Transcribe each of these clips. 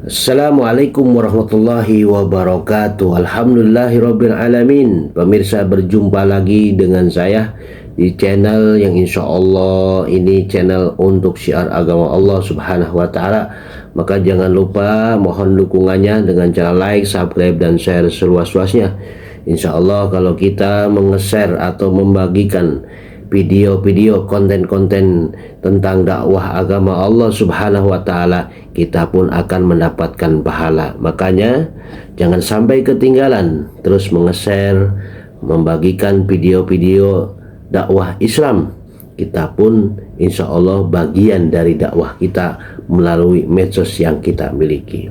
Assalamualaikum warahmatullahi wabarakatuh. Alhamdulillahirabbil alamin. Pemirsa, berjumpa lagi dengan saya di channel yang insya Allah ini channel untuk syiar agama Allah subhanahu wa ta'ala. Maka jangan lupa mohon dukungannya dengan cara like, subscribe, dan share seluas-luasnya. Insya Allah kalau kita menge-share atau membagikan video-video konten-konten tentang dakwah agama Allah subhanahu wa ta'ala, kita pun akan mendapatkan pahala. Makanya jangan sampai ketinggalan, terus menge-share, membagikan video-video dakwah Islam. Kita pun insya Allah bagian dari dakwah kita melalui medsos yang kita miliki.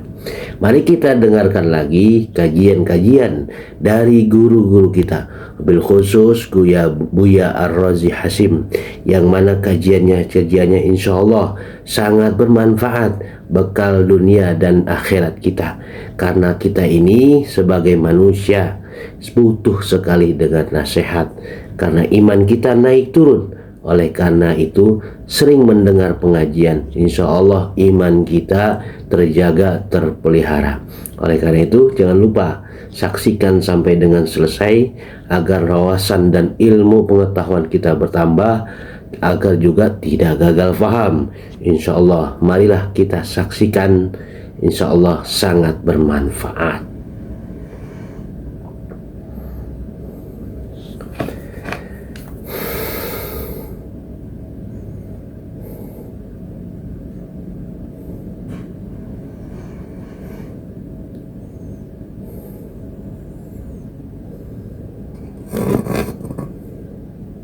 Mari kita dengarkan lagi kajian-kajian dari guru-guru kita, bil khusus Buya Ar-Razi Hasim, yang mana kajiannya insya Allah sangat bermanfaat, bekal dunia dan akhirat kita. Karena kita ini sebagai manusia butuh sekali dengan nasihat, karena iman kita naik turun. Oleh karena itu sering mendengar pengajian, insya Allah iman kita terjaga, terpelihara. Oleh karena itu jangan lupa saksikan sampai dengan selesai agar wawasan dan ilmu pengetahuan kita bertambah, agar juga tidak gagal paham. Insya Allah marilah kita saksikan, insya Allah sangat bermanfaat.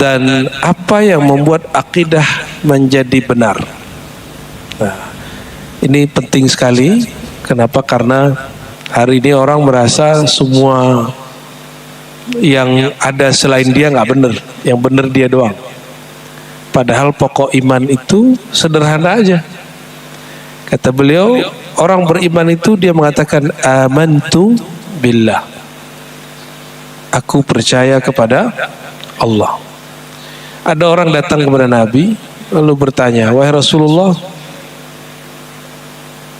Dan apa yang membuat akidah menjadi benar. Nah, ini penting sekali. Kenapa? Karena hari ini orang merasa semua yang ada selain dia nggak benar, yang benar dia doang. Padahal pokok iman itu sederhana aja. Kata beliau, orang beriman itu dia mengatakan amantu billah. Aku percaya kepada Allah. Ada orang datang kepada Nabi lalu bertanya, wahai Rasulullah,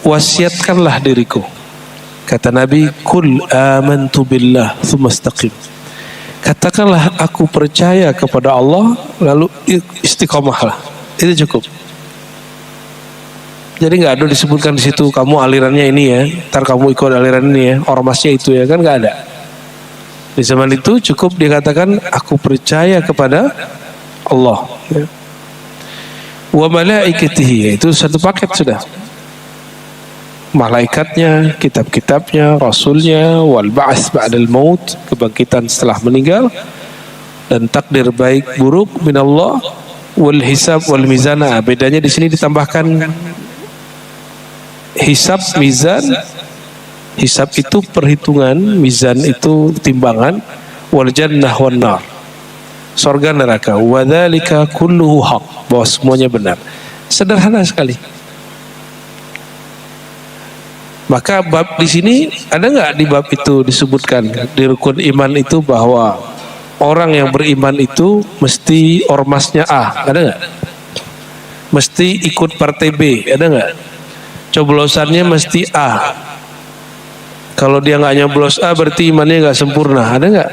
wasiatkanlah diriku. Kata Nabi, kul amantu billah tsumma istaqim. Katakanlah aku percaya kepada Allah lalu istiqomahlah. Itu cukup. Jadi nggak ada disebutkan di situ kamu alirannya ini ya, ntar kamu ikut aliran ini ya, ormasnya itu ya, kan nggak ada. Di zaman itu cukup dikatakan aku percaya kepada Allah, ya. Wa malaikatihi, itu satu paket sudah. Malaikatnya, kitab-kitabnya, rasulnya, wal ba'ats ba'dal maut, kebangkitan setelah meninggal, dan takdir baik buruk minallah, wal hisab wal mizana. Bedanya di sini ditambahkan hisab, mizan. Hisab itu perhitungan, mizan itu timbangan, wal jannah wan nar, surga neraka, wadzalika kulluhu haq, bahwa semuanya benar. Sederhana sekali. Maka bab di sini ada nggak di bab itu disebutkan di rukun iman itu bahwa orang yang beriman itu mesti ormasnya A, ada nggak? Mesti ikut partai B, ada nggak? Coblosannya mesti A. Kalau dia nggak nyoblos A berarti imannya nggak sempurna, ada nggak?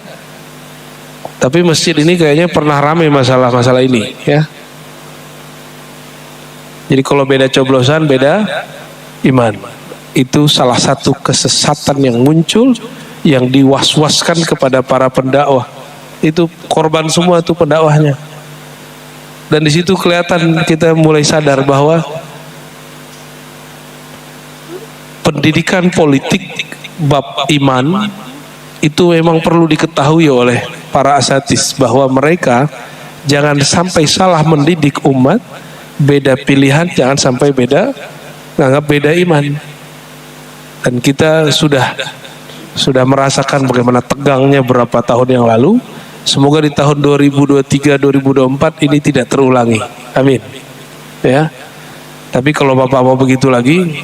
Tapi masjid ini kayaknya pernah ramai masalah-masalah ini, ya. Jadi kalau beda coblosan, beda iman. Itu salah satu kesesatan yang muncul, yang diwaswaskan kepada para pendakwah. Itu korban semua tuh pendakwahnya. Dan di situ kelihatan kita mulai sadar bahwa pendidikan politik bab iman itu memang perlu diketahui oleh para asatidz, bahwa mereka jangan sampai salah mendidik umat. Beda pilihan jangan sampai beda, nganggap beda iman. Dan kita sudah merasakan bagaimana tegangnya berapa tahun yang lalu. Semoga di tahun 2023-2024 ini tidak terulangi, amin, ya. Tapi kalau Bapak mau begitu lagi,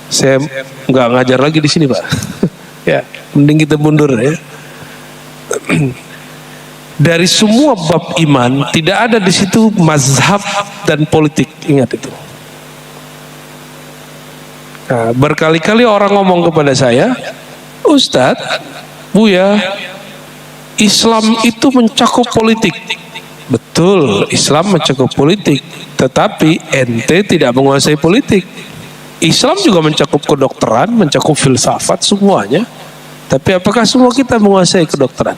saya nggak ngajar lagi di sini, Pak. Ya, mending kita mundur, ya. Dari semua bab iman tidak ada di situ mazhab dan politik, ingat itu. Nah, berkali-kali orang ngomong kepada saya, Ustadz, Buya, Islam itu mencakup politik. Betul, Islam mencakup politik, tetapi ente tidak menguasai politik. Islam juga mencakup kedokteran, mencakup filsafat, semuanya. Tapi apakah semua kita menguasai kedokteran?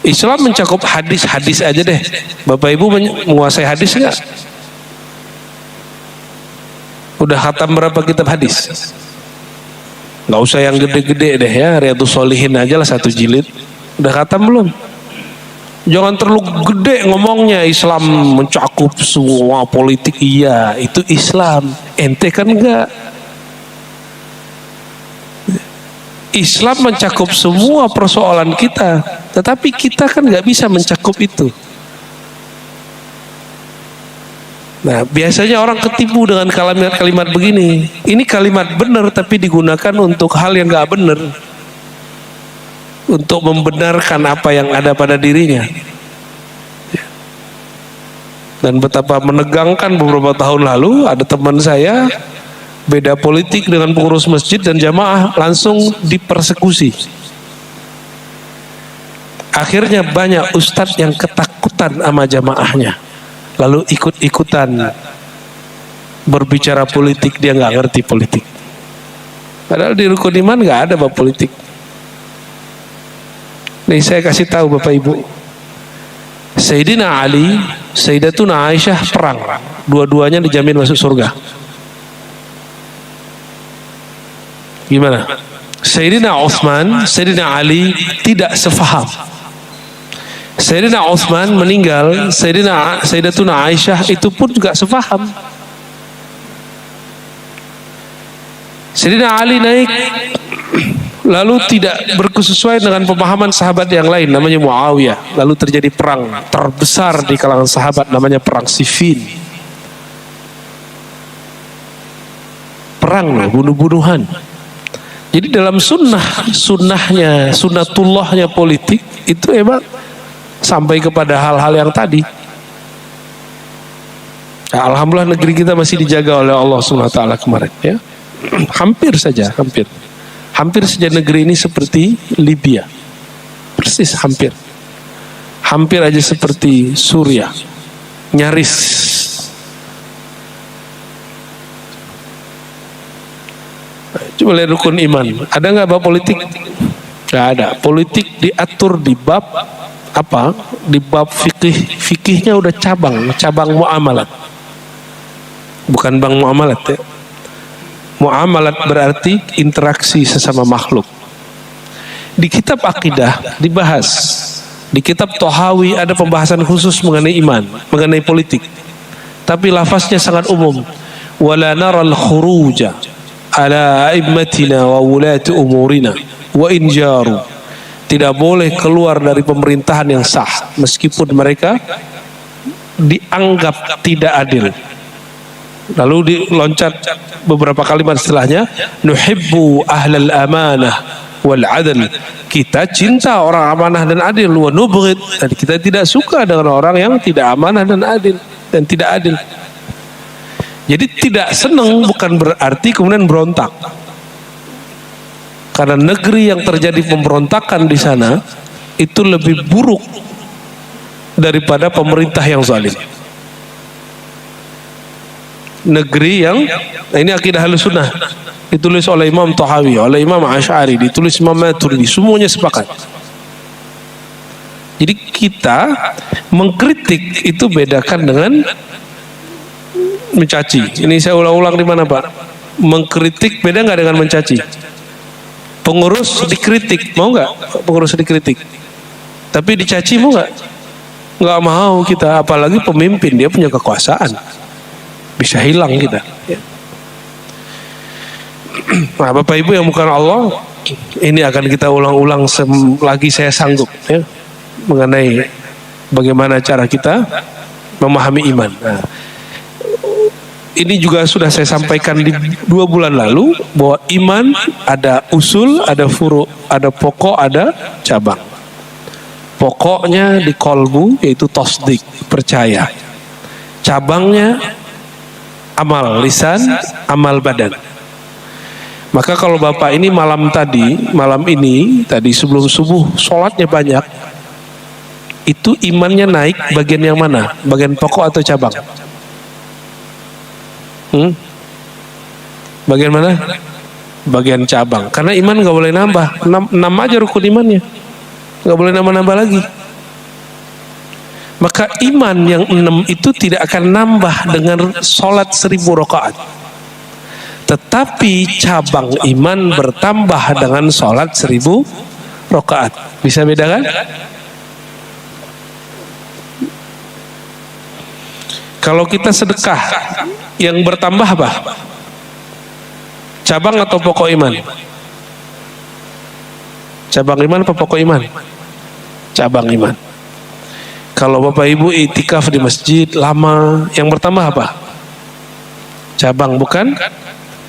Islam mencakup hadis-hadis aja deh. Bapak Ibu menguasai hadis nggak? Udah khatam berapa kitab hadis? Nggak usah yang gede-gede deh ya, Riyadhus Shalihin aja lah 1 jilid. Udah khatam belum? Jangan terlalu gede ngomongnya. Islam mencakup semua politik. Iya, itu Islam. Ente kan enggak. Islam mencakup semua persoalan kita, tetapi kita kan nggak bisa mencakup itu. Nah, biasanya orang ketipu dengan kalimat-kalimat begini. Ini kalimat benar tapi digunakan untuk hal yang nggak benar, untuk membenarkan apa yang ada pada dirinya. Dan betapa menegangkan, beberapa tahun lalu ada teman saya beda politik dengan pengurus masjid dan jamaah, langsung dipersekusi. Akhirnya banyak ustadz yang ketakutan sama jamaahnya, lalu ikut-ikutan berbicara politik. Dia nggak ngerti politik, padahal di rukun iman nggak ada bab politik. Nih saya kasih tahu Bapak Ibu, Sayyidina Ali, Sayyidatuna Aisyah perang, dua-duanya dijamin masuk surga. Gimana? Sayyidina Utsman, Sayyidina Ali tidak sefaham. Sayyidina Utsman meninggal, Sayyidatuna Aisyah itu pun juga sefaham. Sayyidina Ali naik, lalu tidak berkesesuaian dengan pemahaman sahabat yang lain, namanya Muawiyah. Lalu terjadi perang terbesar di kalangan sahabat, namanya perang Siffin. Perang loh, bunuh-bunuhan. Jadi dalam sunnatullahnya politik itu emang sampai kepada hal-hal yang tadi. Nah, alhamdulillah negeri kita masih dijaga oleh Allah SWT kemarin ya. Hampir saja saja negeri ini seperti Libya, persis hampir aja seperti Suriah, nyaris. Coba lihat rukun iman, ada nggak bab politik? Nggak ada. Politik diatur di bab apa? Di bab fikih. Fikihnya udah cabang muamalat, bukan bang muamalat ya. Muamalat berarti interaksi sesama makhluk. Di kitab akidah dibahas, di kitab Tohawi ada pembahasan khusus mengenai iman, mengenai politik. Tapi lafaznya sangat umum. Wala naral khuruja ala aimmatina wa wulati umurina wa injaru. Tidak boleh keluar dari pemerintahan yang sah meskipun mereka dianggap tidak adil. Lalu diloncat beberapa kalimat setelahnya, nuhibbu ahlal amanah wal adl. Kita cinta orang amanah dan adil, wa nubghid, dan kita tidak suka dengan orang yang tidak amanah dan adil dan tidak adil. Jadi tidak senang bukan berarti kemudian berontak. Karena negeri yang terjadi pemberontakan di sana itu lebih buruk daripada pemerintah yang zalim. Negeri yang, nah ini akidah Ahlussunnah, ditulis oleh Imam Tahawi, oleh Imam Asy'ari, ditulis Imam Maturidi, semuanya sepakat. Jadi kita mengkritik itu bedakan dengan mencaci. Ini saya ulang-ulang di mana Pak? Mengkritik beda nggak dengan mencaci? Pengurus dikritik, mau nggak pengurus dikritik? Tapi dicaci mau nggak? Nggak mau kita, apalagi pemimpin, dia punya kekuasaan, bisa hilang kita. Nah Bapak Ibu yang bukan Allah, ini akan kita ulang-ulang selagi saya sanggup ya, mengenai bagaimana cara kita memahami iman. Nah, ini juga sudah saya sampaikan di 2 bulan lalu, bahwa iman ada usul, ada furu, ada pokok, ada cabang. Pokoknya di qalbu yaitu tasdik, percaya. Cabangnya amal lisan, amal badan. Maka kalau Bapak ini malam ini tadi sebelum subuh sholatnya banyak, itu imannya naik bagian yang mana? Bagian pokok atau cabang? Bagian mana? Bagian cabang. Karena iman nggak boleh nambah. 6 aja rukun imannya, nggak boleh nambah-nambah lagi. Maka iman yang 6 itu tidak akan nambah dengan sholat 1000 rakaat. Tetapi cabang iman bertambah dengan sholat 1000 rakaat. Bisa bedakan? Kalau kita sedekah, yang bertambah apa? Cabang atau pokok iman? Cabang iman atau pokok iman? Cabang iman. Kalau Bapak Ibu itikaf di masjid lama, yang bertambah apa? Cabang, bukan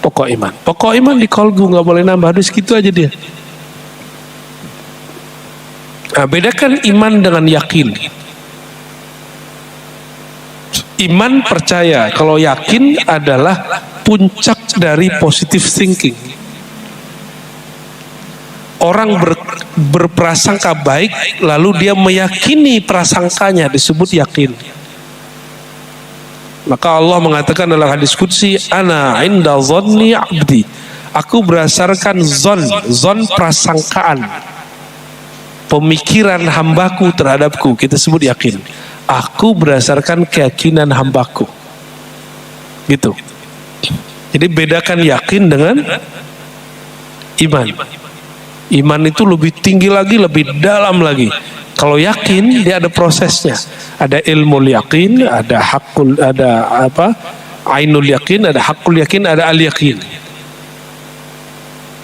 pokok iman. Pokok iman di kolbu, nggak boleh nambah, harus gitu aja dia. Nah, bedakan iman dengan yakin. Iman percaya, kalau yakin adalah puncak dari positive thinking. Orang berprasangka baik, lalu dia meyakini prasangkanya, disebut yakin. Maka Allah mengatakan dalam hadis qudsi, ana inda dhanni abdi. Aku berdasarkan zon prasangkaan, pemikiran hambaku terhadapku, kita sebut yakin. Aku berdasarkan keyakinan hambaku, gitu. Jadi bedakan yakin dengan iman. Iman itu lebih tinggi lagi, lebih dalam lagi. Kalau yakin dia ada prosesnya, ada ilmu yakin, ada hakul, ada apa? Ainul yakin, ada hakul yakin, ada al yakin.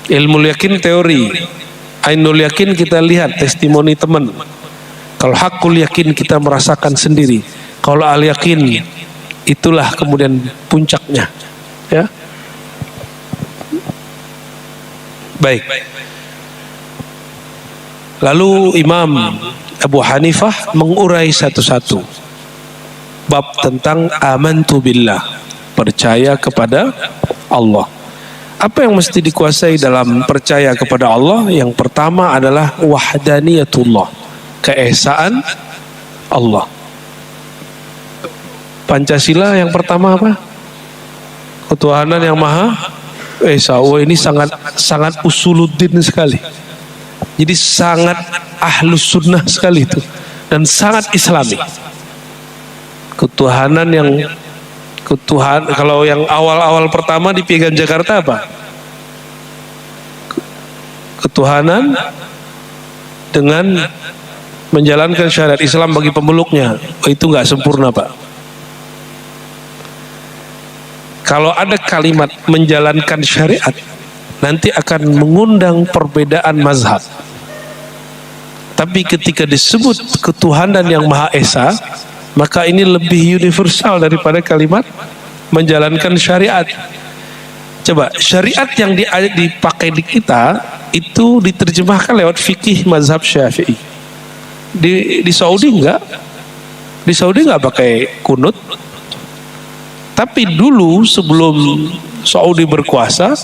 Ilmu yakin teori, ainul yakin kita lihat testimoni teman. Kalau hakul yakin kita merasakan sendiri. Kalau al yakin itulah kemudian puncaknya, ya. Baik. Lalu Imam Abu Hanifah mengurai satu-satu bab tentang amantu billah, percaya kepada Allah. Apa yang mesti dikuasai dalam percaya kepada Allah? Yang pertama adalah wahdaniyatullah, keesaan Allah. Pancasila yang pertama apa? Ketuhanan yang Maha Esa. Oh, ini sangat usuluddin sekali. Jadi sangat ahlus sunnah sekali itu, dan sangat islami. Kalau yang awal-awal pertama di Piagam Jakarta apa? Ketuhanan dengan menjalankan syariat Islam bagi pemeluknya. Oh, itu nggak sempurna, Pak. Kalau ada kalimat menjalankan syariat, nanti akan mengundang perbedaan mazhab. Tapi ketika disebut ketuhanan yang Maha Esa, maka ini lebih universal daripada kalimat menjalankan syariat. Coba, syariat yang dipakai di kita itu diterjemahkan lewat fikih mazhab Syafi'i. Di Saudi enggak. Di Saudi enggak pakai kunut. Tapi dulu sebelum Saudi berkuasa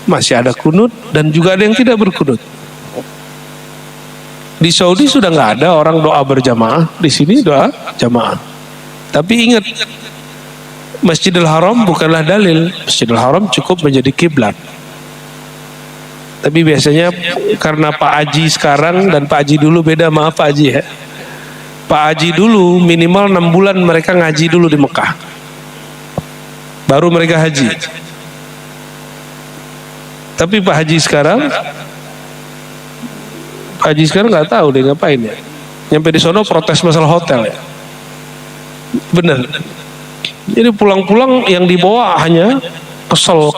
masih ada kunut, dan juga ada yang tidak berkunut. Di Saudi sudah nggak ada orang doa berjamaah, di sini doa jamaah. Tapi ingat, Masjidil Haram bukanlah dalil. Masjidil Haram cukup menjadi kiblat. Tapi biasanya karena Pak Haji sekarang dan Pak Haji dulu beda, maaf Pak Haji ya. Pak Haji dulu minimal 6 bulan mereka ngaji dulu di Mekah, baru mereka haji. Tapi Pak Haji sekarang nggak tahu deh ngapain ya. Nyampe di sono protes masalah hotel ya. Bener. Jadi pulang-pulang yang dibawa hanya kesel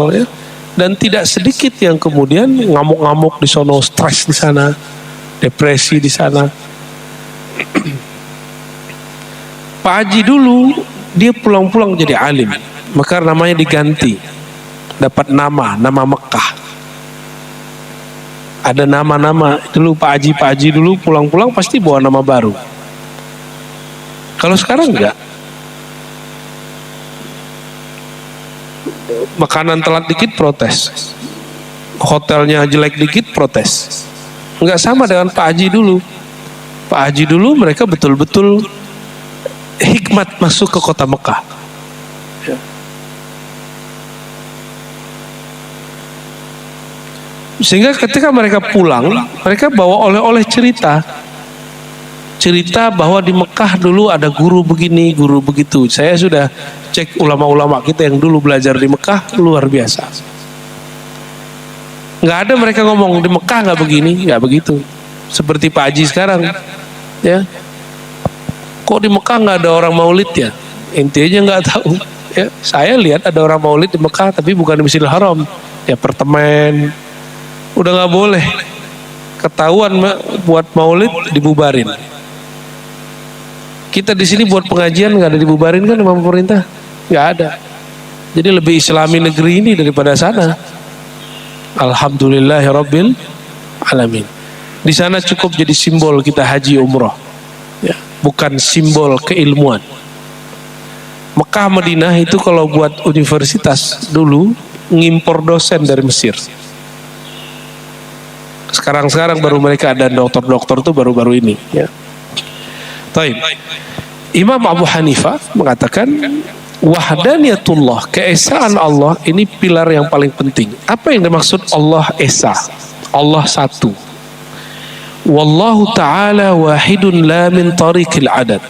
ya. Dan tidak sedikit yang kemudian ngamuk-ngamuk di sono, stres di sana, depresi di sana. Pak Haji dulu dia pulang-pulang jadi alim, maka namanya diganti, dapat nama Mekah. Ada nama-nama dulu. Pak Haji dulu pulang-pulang pasti bawa nama baru. Kalau sekarang enggak. Makanan telat dikit protes, hotelnya jelek dikit protes. Nggak sama dengan Pak Haji dulu. Pak Haji dulu mereka betul-betul hikmat masuk ke kota Mekah. Sehingga ketika mereka pulang, mereka bawa oleh-oleh cerita bahwa di Mekah dulu ada guru begini, guru begitu. Saya sudah cek ulama-ulama kita yang dulu belajar di Mekah, luar biasa. Nggak ada mereka ngomong di Mekah nggak begini, nggak begitu. Seperti Pak Haji sekarang, ya. Kok di Mekah nggak ada orang maulid ya? Intinya nggak tahu. Ya, saya lihat ada orang maulid di Mekah, tapi bukan di Masjidil Haram. Ya apartemen, udah nggak boleh. Ketahuan buat maulid dibubarin. Kita di sini buat pengajian nggak ada dibubarin kan sama pemerintah? Nggak ada. Jadi lebih islami negeri ini daripada sana. Alhamdulillahirabbil alamin. Di sana cukup jadi simbol kita haji umroh, ya, bukan simbol keilmuan. Mekah Madinah itu kalau buat universitas dulu ngimpor dosen dari Mesir. Sekarang baru mereka ada dokter-dokter tuh baru-baru ini, ya. Taib. Imam Abu Hanifah mengatakan wahdaniyatullah, keesaan Allah ini pilar yang paling penting. Apa yang dimaksud Allah esa? Allah satu. Wallahu ta'ala wahidun la min tariqil adad.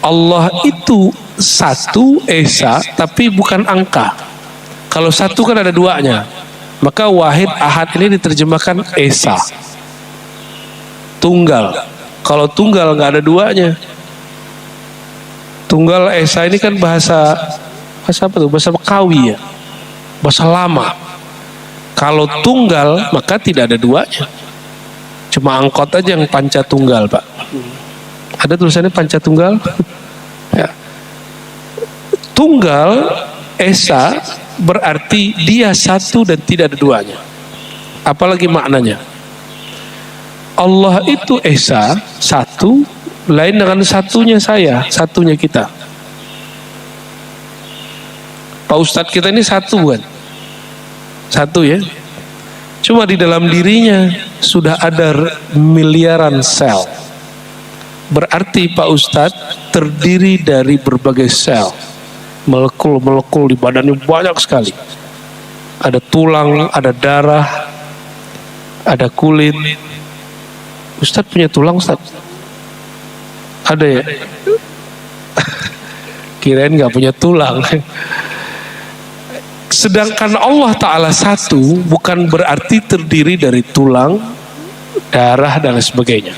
Allah itu satu esa tapi bukan angka. Kalau satu kan ada duanya. Maka wahid ahad ini diterjemahkan esa. Tunggal. Kalau tunggal nggak ada duanya. Tunggal esa ini kan bahasa apa tuh? Bahasa Bekawi ya. Bahasa lama. Kalau tunggal maka tidak ada duanya. Cuma angkot aja yang panca tunggal, Pak. Ada tulisannya panca tunggal. Ya. Tunggal esa berarti dia satu dan tidak ada duanya. Apalagi maknanya? Allah itu esa satu, lain dengan satunya saya, satunya kita. Pak Ustadz kita ini satu kan? Satu ya. Cuma di dalam dirinya sudah ada miliaran sel. Berarti Pak Ustadz terdiri dari berbagai sel. Molekul-molekul di badannya banyak sekali. Ada tulang, ada darah, ada kulit. Ustadz punya tulang, Ustadz? Ada ya? Kirain gak punya tulang. Sedangkan Allah Ta'ala satu bukan berarti terdiri dari tulang, darah, dan sebagainya.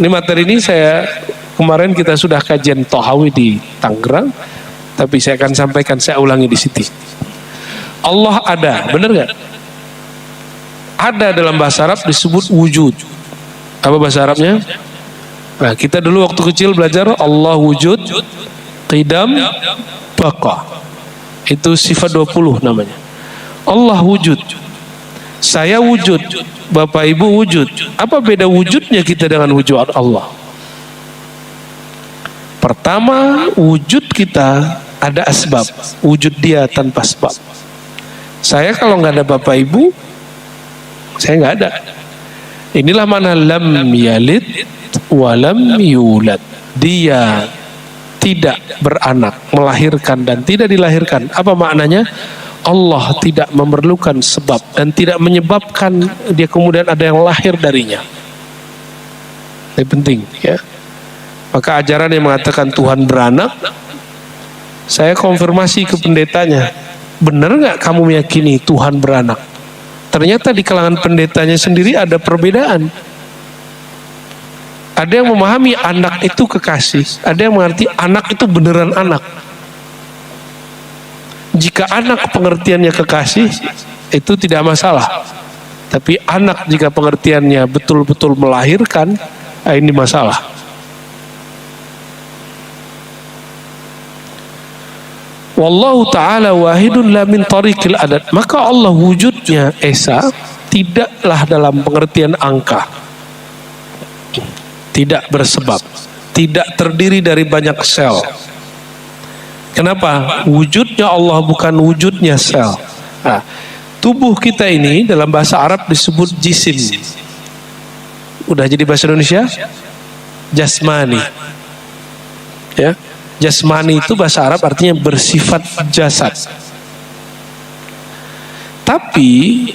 Ini materi ini kemarin kita sudah kajian Tohawi di Tangerang, tapi saya akan sampaikan, saya ulangi di sini. Allah ada, benar gak? Ada dalam bahasa Arab disebut wujud. Apa bahasa Arabnya? Nah, kita dulu waktu kecil belajar Allah wujud, qidam, baqa. Itu sifat 20 namanya. Allah wujud. Saya wujud. Bapak Ibu wujud. Apa beda wujudnya kita dengan wujud Allah? Pertama, wujud kita ada asbab. Wujud dia tanpa sebab. Saya kalau nggak ada Bapak Ibu, saya nggak ada. Inilah mana lam yalid walam yulad. Dia tidak beranak, melahirkan dan tidak dilahirkan. Apa maknanya? Allah tidak memerlukan sebab dan tidak menyebabkan dia kemudian ada yang lahir darinya. Ini penting ya. Maka ajaran yang mengatakan Tuhan beranak, saya konfirmasi ke pendetanya, benar nggak kamu meyakini Tuhan beranak? Ternyata di kalangan pendetanya sendiri ada perbedaan. Ada yang memahami anak itu kekasih, ada yang mengerti anak itu beneran anak. Jika anak pengertiannya kekasih, itu tidak masalah. Tapi anak jika pengertiannya betul-betul melahirkan, ini masalah. Wallahu ta'ala wahidun la min tariqil adad. Maka Allah wujudnya esa tidaklah dalam pengertian angka, tidak bersebab, tidak terdiri dari banyak sel, Kenapa? Wujudnya Allah bukan wujudnya sel. Nah, tubuh kita ini dalam bahasa Arab disebut jisim. Udah jadi bahasa Indonesia? Jasmani. Ya, jasmani itu bahasa Arab artinya bersifat jasad. Tapi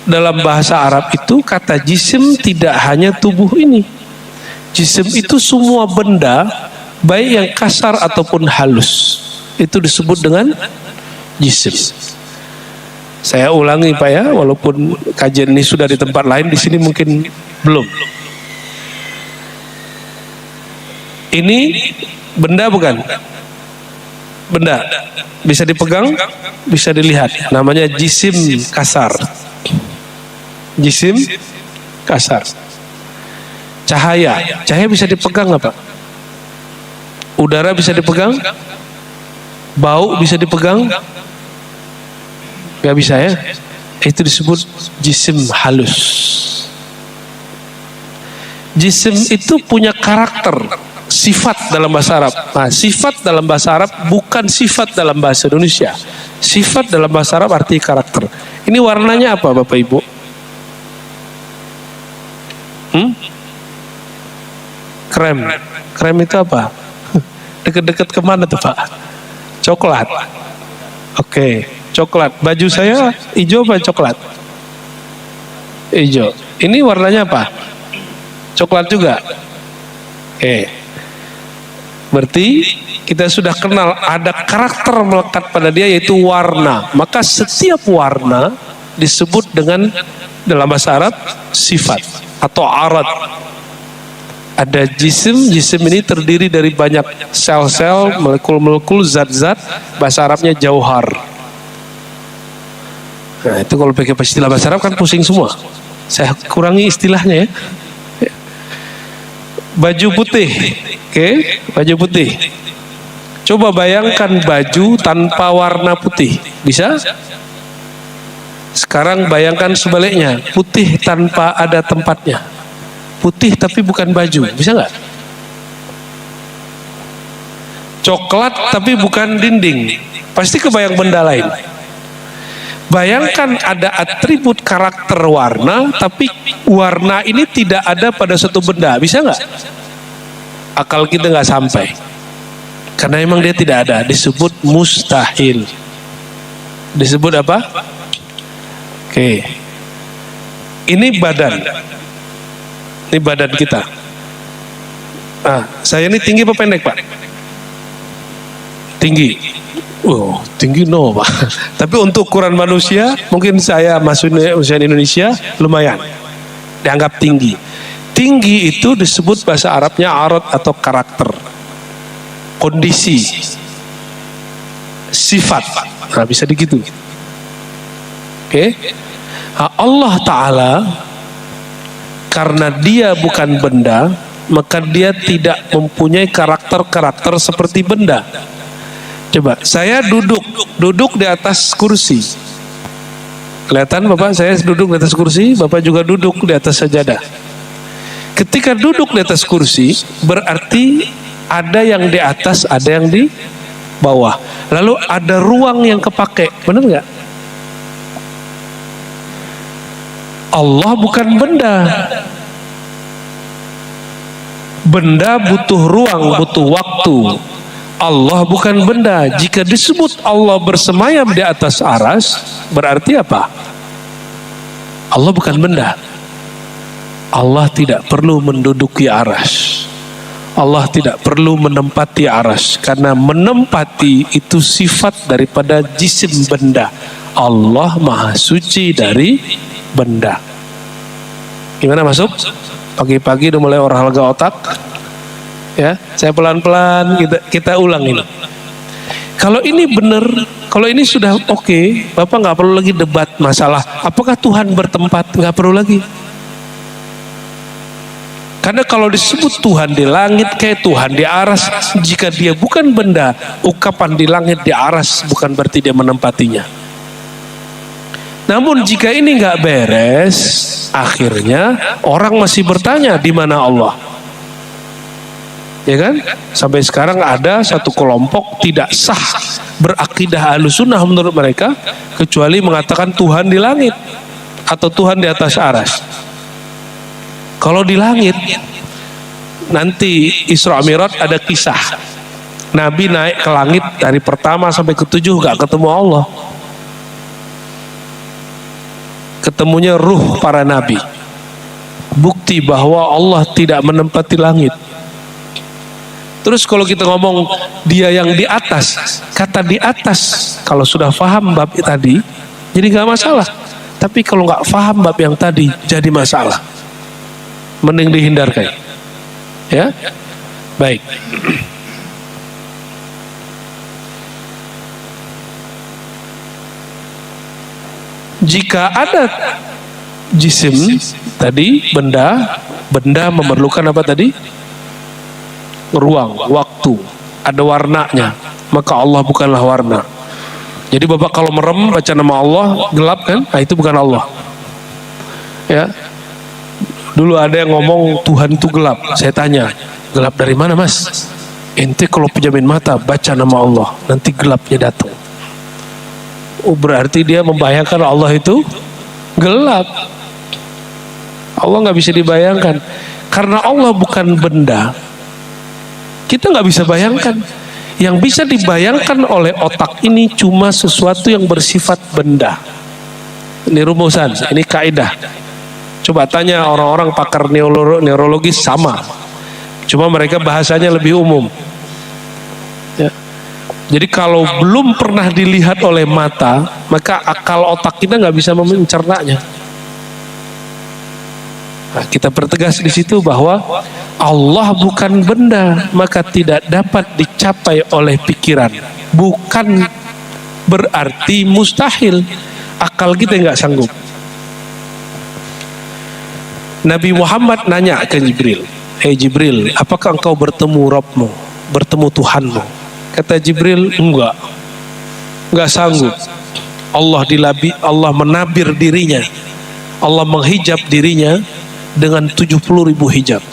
dalam bahasa Arab itu kata jisim tidak hanya tubuh ini. Jisim itu semua benda, baik yang kasar ataupun halus. Itu disebut dengan jisim. Saya ulangi Pak ya, walaupun kajian ini sudah di tempat lain, di sini mungkin belum. Ini benda bukan? Benda. Bisa dipegang, bisa dilihat. Namanya jisim kasar. Jisim kasar. Cahaya. Cahaya bisa dipegang apa? Udara bisa dipegang? Bau bisa dipegang? Gak bisa ya? Itu disebut jisim halus. Jisim itu punya karakter, sifat dalam bahasa Arab. Nah, sifat dalam bahasa Arab bukan sifat dalam bahasa Indonesia. Sifat dalam bahasa Arab arti karakter. Ini warnanya apa Bapak Ibu? Krem. Krem itu apa? Deket-deket kemana tuh Pak? Coklat. Oke, coklat. Baju saya hijau apa coklat? Hijau. Ini warnanya apa? Coklat juga. Oke. Berarti kita sudah kenal ada karakter melekat pada dia yaitu warna. Maka setiap warna disebut dengan dalam bahasa Arab sifat atau arad. Ada jisim, jisim ini terdiri dari banyak sel-sel, molekul-molekul, zat-zat, bahasa Arabnya jauhar. Nah itu kalau pakai istilah bahasa Arab kan pusing semua. Saya kurangi istilahnya ya. Baju putih, oke, baju putih. Coba bayangkan baju tanpa warna putih, bisa? Sekarang bayangkan sebaliknya, putih tanpa ada tempatnya. Putih tapi bukan baju, bisa nggak? Coklat tapi bukan dinding, pasti kebayang benda lain. Bayangkan ada atribut karakter warna, tapi warna ini tidak ada pada satu benda, bisa nggak? Akal kita nggak sampai, karena emang dia tidak ada. Disebut mustahil. Disebut apa? Oke, ini badan. Ini badan kita. Ah, saya ini tinggi apa pendek Pak? Tinggi. Oh, tinggi no Pak. Tapi untuk ukuran manusia, mungkin saya masuk usia Indonesia lumayan. Dianggap tinggi. Tinggi itu disebut bahasa Arabnya arad atau karakter. Kondisi. Sifat. Nah, bisa begitu. Oke. Nah, Allah Ta'ala karena dia bukan benda, maka dia tidak mempunyai karakter-karakter seperti benda. Coba, saya duduk di atas kursi. Kelihatan Bapak, saya duduk di atas kursi, Bapak juga duduk di atas sajadah. Ketika duduk di atas kursi, berarti ada yang di atas, ada yang di bawah. Lalu ada ruang yang kepake, benar nggak? Allah bukan benda. Benda butuh ruang, butuh waktu. Allah bukan benda. Jika disebut Allah bersemayam di atas aras, berarti apa? Allah bukan benda. Allah tidak perlu menduduki aras. Allah tidak perlu menempati aras, karena menempati itu sifat daripada jisim benda. Allah maha suci dari benda. Gimana masuk? Pagi-pagi udah mulai olahraga otak. Ya, saya pelan-pelan kita ulang ini. Kalau ini benar, kalau ini sudah oke, Bapak nggak perlu lagi debat masalah apakah Tuhan bertempat, nggak perlu lagi. Karena kalau disebut Tuhan di langit kayak Tuhan di aras, jika dia bukan benda, ungkapan di langit di aras bukan berarti dia menempatinya. Namun jika ini nggak beres, akhirnya orang masih bertanya di mana Allah. Ya kan? Sampai sekarang ada satu kelompok tidak sah berakidah Ahlussunnah menurut mereka kecuali mengatakan Tuhan di langit atau Tuhan di atas aras. Kalau di langit nanti Isra Mi'raj ada kisah Nabi naik ke langit dari pertama sampai ke-7 gak ketemu Allah. Ketemunya ruh para nabi. Bukti bahwa Allah tidak menempati langit. Terus kalau kita ngomong dia yang di atas, kata di atas kalau sudah paham bab tadi jadi gak masalah. Tapi kalau gak paham bab yang tadi jadi masalah. Mending dihindarkan. Ya, baik. Jika ada jisim tadi benda memerlukan apa tadi? Ruang, waktu, ada warnanya. Maka Allah bukanlah warna. Jadi Bapak kalau merem baca nama Allah gelap kan? Nah, itu bukan Allah. Ya. Dulu ada yang ngomong Tuhan itu gelap. Saya tanya, gelap dari mana mas? Ente kalau pejamin mata baca nama Allah, nanti gelapnya datang. Oh, berarti dia membayangkan Allah itu gelap. Allah nggak bisa dibayangkan. Karena Allah bukan benda, kita nggak bisa bayangkan. Yang bisa dibayangkan oleh otak ini cuma sesuatu yang bersifat benda. Ini rumusan, ini kaidah. Coba tanya orang-orang pakar neurologis sama. Cuma mereka bahasanya lebih umum. Ya. Jadi kalau belum pernah dilihat oleh mata, maka akal otak kita nggak bisa mencernanya. Nah, kita pertegas di situ bahwa Allah bukan benda, maka tidak dapat dicapai oleh pikiran. Bukan berarti mustahil. Akal kita nggak sanggup. Nabi Muhammad nanya ke Jibril, "Hei Jibril, apakah engkau bertemu Rabbmu, bertemu Tuhanmu?" Kata Jibril, enggak sanggup. Allah menabir dirinya, Allah menghijab dirinya dengan 70.000 hijab.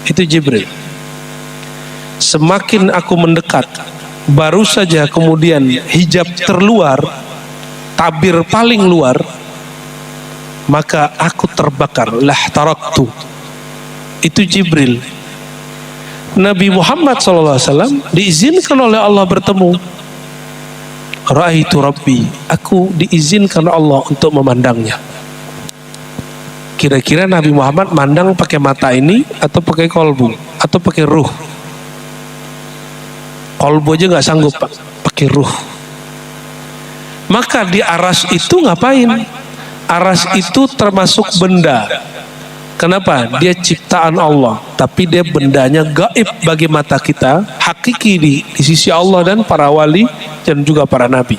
Itu Jibril. Semakin aku mendekat, baru saja kemudian hijab terluar, tabir paling luar, maka aku terbakar, lahtaraktu. Itu Jibril. Nabi Muhammad SAW diizinkan oleh Allah bertemu. Ra'aitu Rabbi, aku diizinkan Allah untuk memandangnya. Kira-kira Nabi Muhammad mandang pakai mata ini atau pakai kolbu atau pakai ruh? Kolbu aja nggak sanggup Pak, pakai ruh. Maka di aras itu ngapain? Aras itu termasuk benda. Kenapa? Dia ciptaan Allah, tapi dia bendanya gaib bagi mata kita, hakiki di sisi Allah dan para wali dan juga para nabi.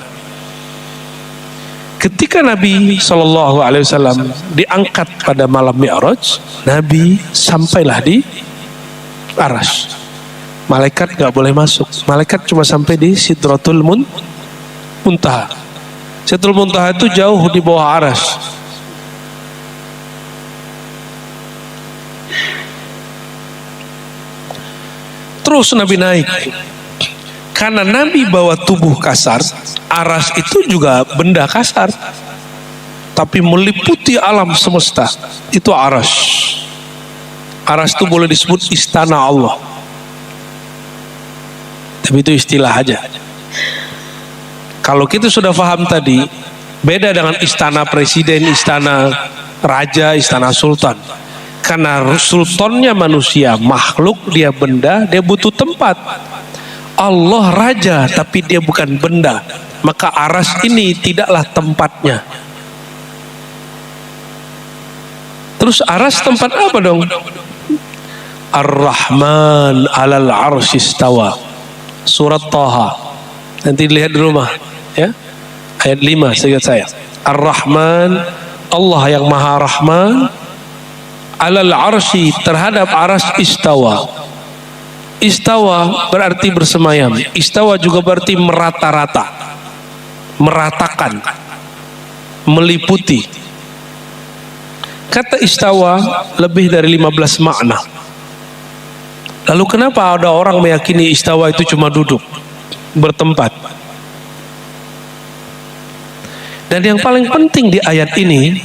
Ketika Nabi SAW diangkat pada malam Mi'raj, Nabi sampailah di aras. Malaikat nggak boleh masuk. Malaikat cuma sampai di Sidratul Muntaha. Sidratul Muntaha itu jauh di bawah aras. Terus Nabi naik. Karena Nabi bawa tubuh kasar, aras itu juga benda kasar, tapi meliputi alam semesta. Itu aras. Aras itu boleh disebut istana Allah, tapi itu istilah aja. Kalau kita sudah paham tadi, beda dengan istana presiden, istana raja, istana sultan. Karena sultannya manusia, makhluk, dia benda, dia butuh tempat. Allah raja, tapi dia bukan benda. Maka aras ini tidaklah tempatnya. Terus aras tempat apa dong? Ar-Rahman alal arsy istawa. Surat Thaha. Nanti dilihat di rumah, ya. Ayat 5 seingat saya. Ar-Rahman, Allah yang Maha Rahman, alal arsy, terhadap aras istawa. Istawa berarti bersemayam. Istawa juga berarti merata-rata, meratakan, meliputi. Kata istawa lebih dari 15 makna. Lalu kenapa ada orang meyakini istawa itu cuma duduk, bertempat? Dan yang paling penting di ayat ini,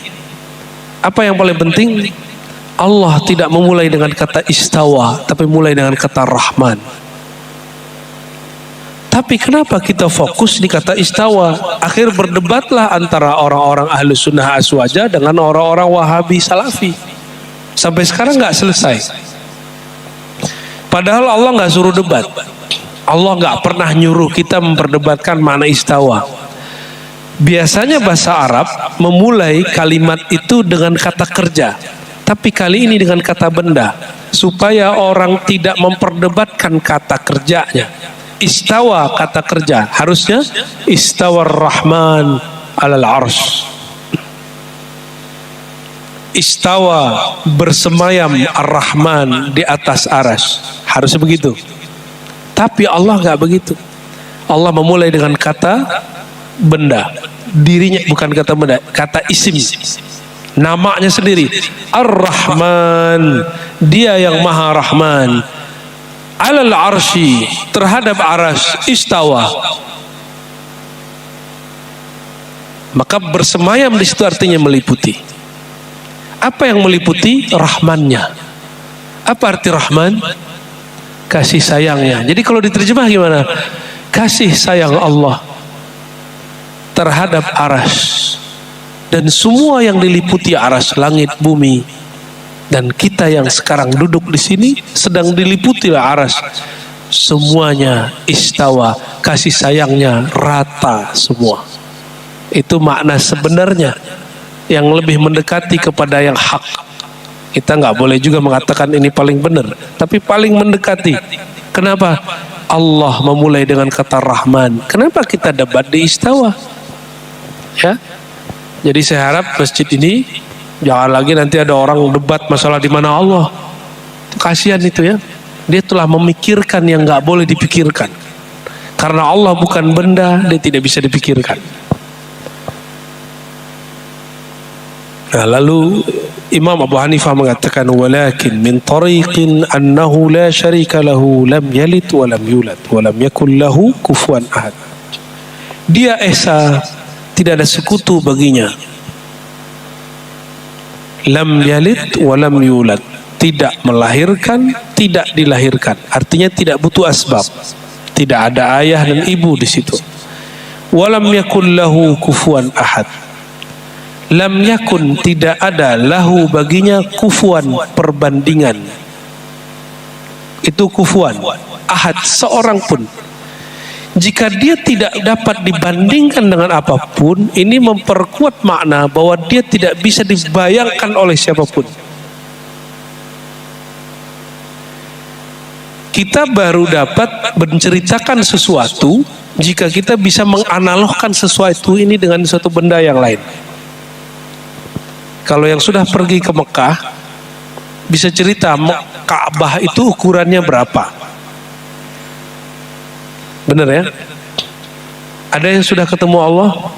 apa yang paling penting? Allah tidak memulai dengan kata istawa, tapi mulai dengan kata Rahman. Tapi kenapa kita fokus di kata istawa? Akhir berdebatlah antara orang-orang ahlu sunnah aswaja dengan orang-orang wahabi salafi. Sampai sekarang nggak selesai. Padahal Allah nggak suruh debat. Allah nggak pernah nyuruh kita memperdebatkan makna istawa. Biasanya bahasa Arab memulai kalimat itu dengan kata kerja, tapi kali ini dengan kata benda, supaya orang tidak memperdebatkan kata kerjanya. Istawa kata kerja, harusnya istawa Rahman alal arsh. Istawa bersemayam Ar-Rahman di atas aras, harusnya begitu. Tapi Allah nggak begitu. Allah memulai dengan kata benda, dirinya, bukan kata benda, kata isim, namanya sendiri. Ar-Rahman, dia yang maha Rahman. Alal arsy, terhadap aras, istawa. Maka bersemayam di situ artinya meliputi. Apa yang meliputi? Rahmannya. Apa arti Rahman? Kasih sayangnya. Jadi kalau diterjemah gimana? Kasih sayang Allah terhadap aras dan semua yang diliputi aras, langit, bumi, dan kita yang sekarang duduk di sini sedang diliputilah aras. Semuanya istawa, kasih sayangnya rata semua. Itu makna sebenarnya yang lebih mendekati kepada yang hak. Kita nggak boleh juga mengatakan ini paling benar, tapi paling mendekati. Kenapa? Allah memulai dengan kata Rahman. Kenapa kita debat di istawa? Ya, jadi saya harap masjid ini jangan lagi nanti ada orang debat masalah di mana Allah. Kasihan itu ya. Dia telah memikirkan yang nggak boleh dipikirkan. Karena Allah bukan benda, dia tidak bisa dipikirkan. Nah, lalu Imam Abu Hanifah mengatakan walakin min tariqin annahu la syarika lahu lam yalid wa lam yulad wa lam yakul lahu kufuwan ahad. Dia esa, tidak ada sekutu baginya. Lam yalid wa lam yulad, tidak melahirkan, tidak dilahirkan. Artinya tidak butuh asbab. Tidak ada ayah dan ibu di situ. Wa lam yakul lahu kufuwan ahad. Lam yakun, tidak ada, lahu baginya, kufuan, perbandingan. Itu kufuan, ahad, seorang pun. Jika dia tidak dapat dibandingkan dengan apapun, ini memperkuat makna bahwa dia tidak bisa dibayangkan oleh siapapun. Kita baru dapat menceritakan sesuatu jika kita bisa menganalogkan sesuatu ini dengan suatu benda yang lain. Kalau yang sudah pergi ke Mekah bisa cerita Ka'bah itu ukurannya berapa. Benar ya? Ada yang sudah ketemu Allah?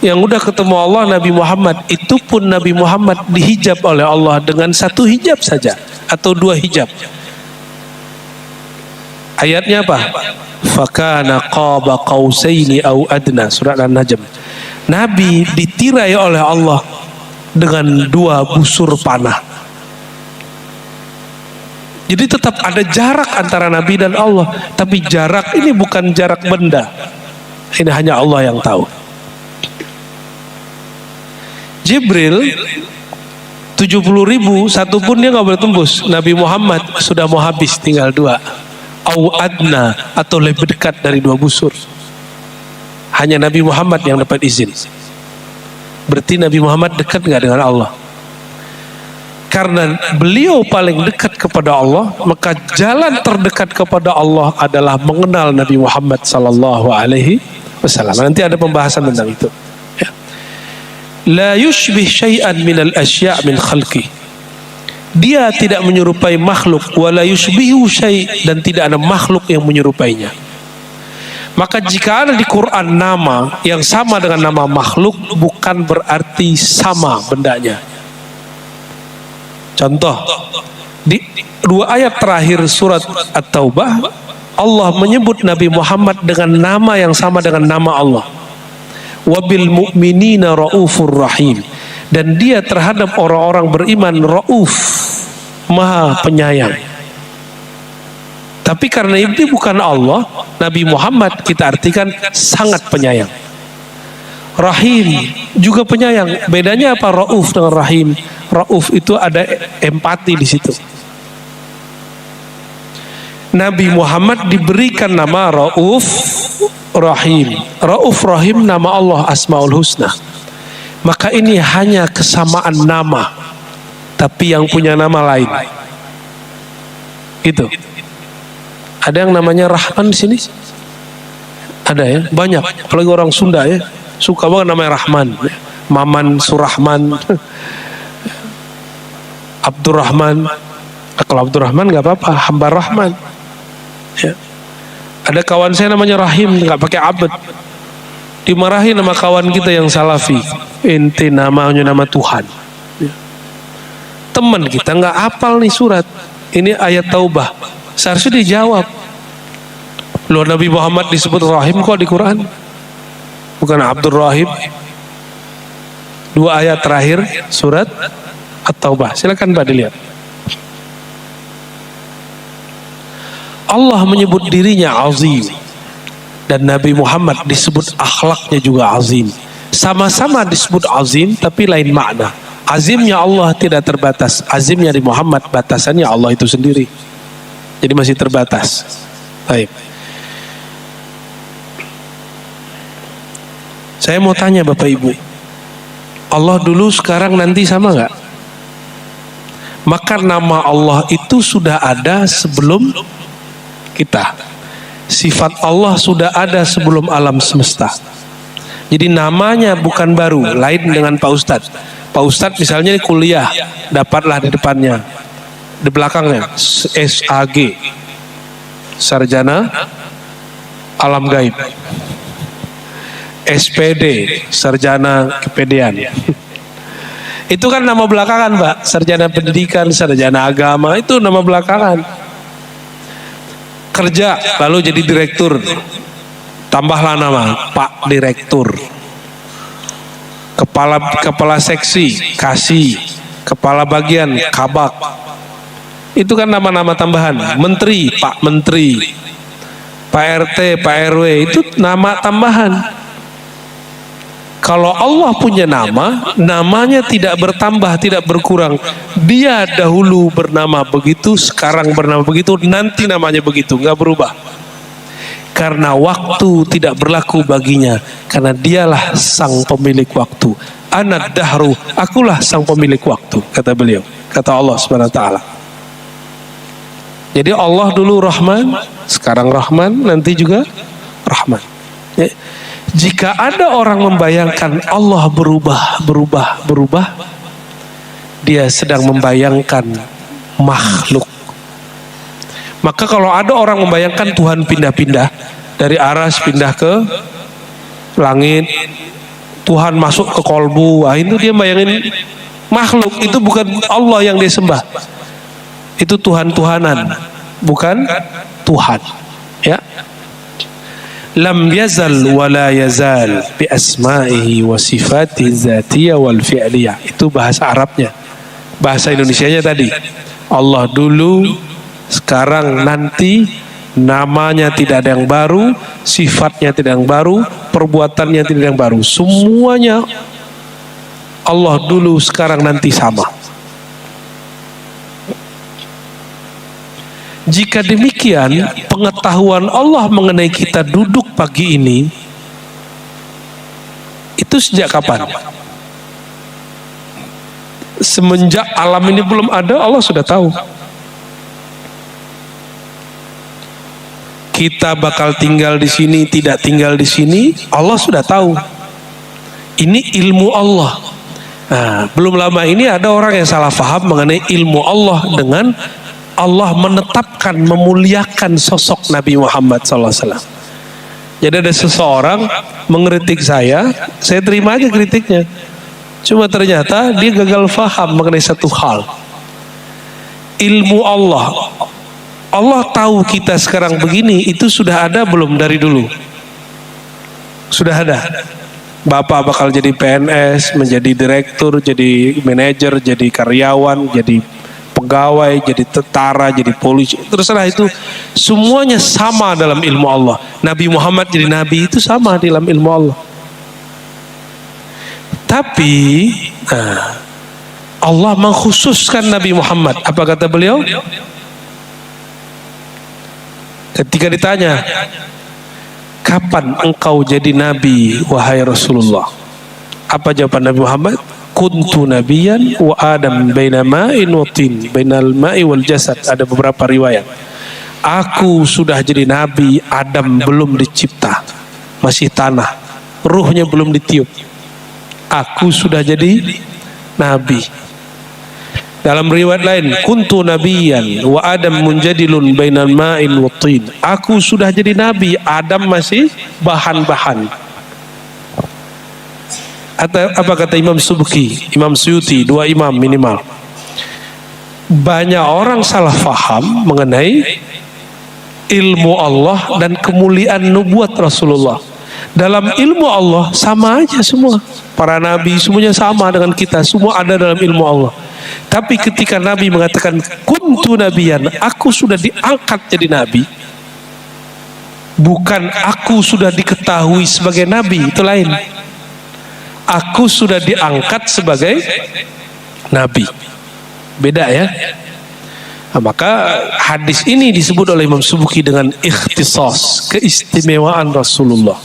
Yang sudah ketemu Allah Nabi Muhammad, itu pun Nabi Muhammad dihijab oleh Allah dengan satu hijab saja atau dua hijab. Ayatnya apa? Fakana qaba qausaini au adna, surat An-Najm. Nabi ditirai oleh Allah dengan dua busur panah. Jadi tetap ada jarak antara Nabi dan Allah, tapi jarak ini bukan jarak benda. Ini hanya Allah yang tahu. Jibril 70.000 satu pun dia nggak boleh tembus. Nabi Muhammad sudah mau habis, tinggal dua. Au adna, atau lebih dekat dari dua busur. Hanya Nabi Muhammad yang dapat izin. Berarti Nabi Muhammad dekat nggak dengan Allah? Karena beliau paling dekat kepada Allah, maka jalan terdekat kepada Allah adalah mengenal Nabi Muhammad sallallahu alaihi wasallam. Nanti ada pembahasan tentang itu. Ya. La yushbih syai'an minal asya' min khalqi. Dia tidak menyerupai makhluk, wala yushbihu syai', dan tidak ada makhluk yang menyerupainya. Maka jika ada di Quran nama yang sama dengan nama makhluk, bukan berarti sama bendanya. Contoh, Di dua ayat terakhir surat At-Taubah, Allah menyebut Nabi Muhammad dengan nama yang sama dengan nama Allah. Wabil mu'minina raufur rahim. Dan dia terhadap orang-orang beriman rauf, maha penyayang. Tapi karena ini bukan Allah, Nabi Muhammad kita artikan sangat penyayang. Rahim juga penyayang. Bedanya apa rauf dengan rahim? Rauf itu ada empati di situ. Nabi Muhammad diberikan nama Rauf Rahim. Rauf Rahim nama Allah Asmaul Husna. Maka ini hanya kesamaan nama, tapi yang punya nama lain. Itu. Ada yang namanya Rahman di sini? Ada ya, banyak. Apalagi orang Sunda ya, suka banget namanya Rahman. Maman Surahman, Abdurrahman. Kalau Abdurrahman nggak apa-apa, hamba Rahman. Ya. Ada kawan saya namanya Rahim, nggak pakai abad. Dimarahi nama kawan kita yang salafi. Ente namanya nama Tuhan. Ya. Teman kita nggak hafal nih surat. Ini ayat Taubah. Seharusnya dijawab. Loh, Nabi Muhammad disebut Rahim kok di Quran? Bukan Abdur Rahim. Dua ayat terakhir surat At-Taubah. Silakan Pak dilihat. Allah menyebut dirinya azim. Dan Nabi Muhammad disebut akhlaknya juga azim. Sama-sama disebut azim tapi lain makna. Azimnya Allah tidak terbatas. Azimnya di Muhammad batasannya Allah itu sendiri. Jadi masih terbatas. Baik. Saya mau tanya Bapak Ibu. Allah dulu sekarang nanti sama nggak? Maka nama Allah itu sudah ada sebelum kita. Sifat Allah sudah ada sebelum alam semesta. Jadi namanya bukan baru, lain dengan Pak Ustadz. Pak Ustadz misalnya kuliah, dapatlah di depannya, di belakangnya SAG, Sarjana Alam Gaib. SPD, Sarjana Kepedean. Itu kan nama belakangan Pak. Sarjana Pendidikan, Sarjana Agama, itu nama belakangan. Kerja lalu jadi direktur, tambahlah nama Pak Direktur. Kepala seksi Kasih, kepala bagian Kabak. Itu kan nama-nama tambahan. Menteri Pak Menteri, Pak RT Pak RW, itu nama tambahan. Kalau Allah punya nama, namanya tidak bertambah, tidak berkurang. Dia dahulu bernama begitu, sekarang bernama begitu, nanti namanya begitu, nggak berubah. Karena waktu tidak berlaku baginya, karena dialah sang pemilik waktu. Ana dahru, akulah sang pemilik waktu, kata beliau, kata Allah Subhanahu wa taala. Jadi Allah dulu Rahman, sekarang Rahman, nanti juga Rahman. Ya. Jika ada orang membayangkan Allah berubah, dia sedang membayangkan makhluk. Maka kalau ada orang membayangkan Tuhan pindah-pindah dari aras pindah ke langit, Tuhan masuk ke kolbu, itu dia bayangin makhluk. Itu bukan Allah yang dia sembah. Itu Tuhan-Tuhanan, bukan Tuhan. Ya. Lam yazal wa la yazal bi asma'ihi wa sifatihi dzatiyah wal fi'liyah. Itu bahasa Arabnya. Bahasa Indonesianya tadi. Allah dulu, sekarang, nanti, namanya tidak ada yang baru, sifatnya tidak ada yang baru, perbuatannya tidak ada yang baru. Semuanya Allah dulu, sekarang, nanti sama. Jika demikian, pengetahuan Allah mengenai kita duduk pagi ini, itu sejak kapan? Semenjak alam ini belum ada, Allah sudah tahu. Kita bakal tinggal di sini, tidak tinggal di sini, Allah sudah tahu. Ini ilmu Allah. Nah, belum lama ini ada orang yang salah paham mengenai ilmu Allah dengan Allah menetapkan, memuliakan sosok Nabi Muhammad SAW. Jadi ada seseorang mengkritik saya terima aja kritiknya. Cuma ternyata dia gagal faham mengenai satu hal. ilmu Allah. Allah tahu kita sekarang begini, itu sudah ada belum dari dulu? Sudah ada. Bapak bakal jadi PNS, menjadi direktur, jadi manajer, jadi karyawan, jadi pegawai, jadi tentara, jadi polisi. Terserah, itu semuanya sama dalam ilmu Allah. Nabi Muhammad jadi nabi itu sama dalam ilmu Allah. Tapi Allah mengkhususkan Nabi Muhammad. Apa kata beliau? Ketika ditanya, kapan engkau jadi nabi wahai Rasulullah? Apa jawaban Nabi Muhammad? Kuntu nabiyan wa Adam baina ma'in wa tin, bainal ma'i wal jasad. Ada beberapa riwayat. Aku sudah jadi nabi, Adam belum dicipta, masih tanah, ruhnya belum ditiup. Aku sudah jadi nabi. Dalam riwayat lain, kuntu nabiyan wa Adam munjadilun bainal ma'in wa tin. Aku sudah jadi nabi, Adam masih bahan-bahan. Atau apa kata Imam Subki, Imam Suyuti, dua imam minimal. Banyak orang salah faham mengenai ilmu Allah dan kemuliaan nubuat Rasulullah. Dalam ilmu Allah sama aja semua. Para nabi semuanya sama dengan kita, semua ada dalam ilmu Allah. Tapi ketika Nabi mengatakan kuntu nabiyan, aku sudah diangkat jadi nabi, bukan aku sudah diketahui sebagai nabi, itu lain. Aku sudah diangkat sebagai nabi, beda ya. Nah, maka hadis ini disebut oleh Imam Subki dengan ikhtisas, keistimewaan Rasulullah.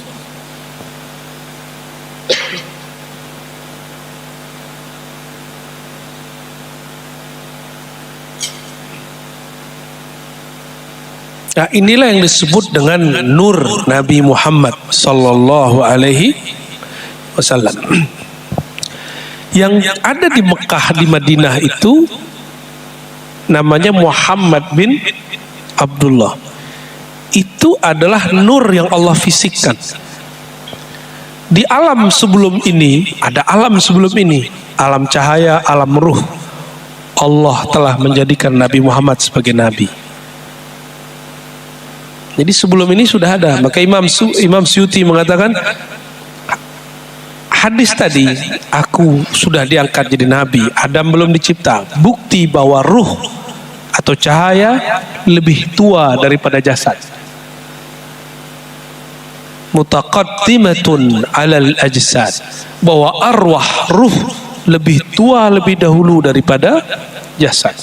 Nah, inilah yang disebut dengan nur Nabi Muhammad sallallahu alaihi wasallam. Yang ada di Mekah, di Madinah itu namanya Muhammad bin Abdullah. Itu adalah nur yang Allah fisikkan. Di alam sebelum ini, ada alam sebelum ini, alam cahaya, alam ruh. Allah telah menjadikan Nabi Muhammad sebagai nabi. Jadi sebelum ini sudah ada. Maka Imam Suyuti mengatakan hadis tadi, aku sudah diangkat jadi nabi, Adam belum dicipta, bukti bahwa ruh atau cahaya lebih tua daripada jasad. Mutaqaddimatun alal ajsad, bahwa arwah, ruh lebih tua lebih dahulu daripada jasad.